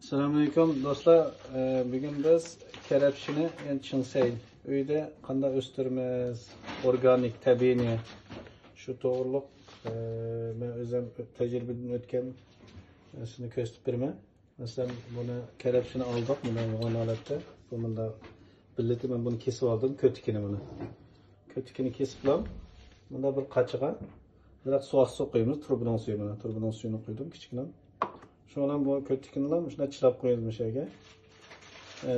Assalamualaikum dostlar. Bugün biz kelepçini Çinsey uyda qanday o'stiramiz, organik, tabiiy. Shu to'g'riliq men o'zim tajribadan o'tgan shuni ko'rsatib beraman. Masalan, buni kelepçini aldık, buni yo'g'on holatda. Bunda billeti men buni kesib oldim, ko'tikini buni. Ko'tikini kesib olam. Bunda bir qachiga biraz suv qo'yamiz, turbidan suvi buni. Turbidan suvini qo'ydim kichkina. Şundan bu kötükünler işte çılap koyulmuş şeyge.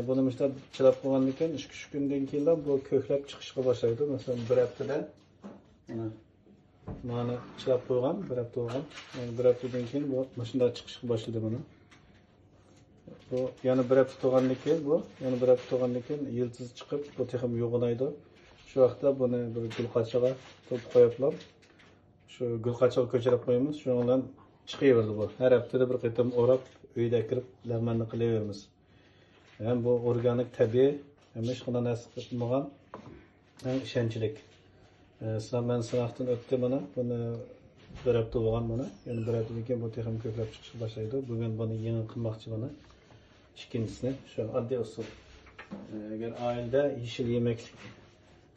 Bunu işte çılap koygandan keyin 2-3 günden keyin bu köklep çıkışga başlaydı. Mesela bir haftada mana çılap koygan, bir hafta olgan. Yani bir haftadan keyin bu maşında çıkışga başladı bunu. Bu yani bir hafta olgandan keyin bu, yani bir hafta olgandan keyin yıldız çıkıp bu texim yo'g'onaydi. Şu vaqtda buni bir gulqachaga to'p qo'yiblar. Şu gulqachaga ko'chirib qo'yamiz. Shundan chiqaverdi bu. Her haftada bir qitim o'rab, uyda kirib lamanni qilaveramiz. Hem bu organik tabiiy, hem hech qanday narsa qilmagan, hem ishonchlik. Sizlar men sinoqdan o'tdi mana, buni bir hafta bo'lgan mana. Yani bir haftadan keyin bu texim ko'plab chiqishga boshlaydi. Bugun buni yangi qilmoqchi mana. Ikkinchisini shu oddiy usul. Agar oilada yeşil yemeklik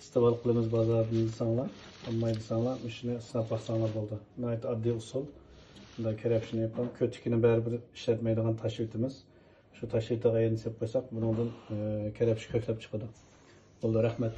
iste'mol qilamiz bozordan desanglar, olmaydi desanglar, shuni sinab baxsanglar bo'ldi. Nayt oddiy usul. Bunda kelepçini yapalım. Kötükünü baribir işletmeydiğin taş yutimiz. Şu taş yutuğa yenisip koysak bunun kelepçi köklep çıkıdı. Oldu, rahmet.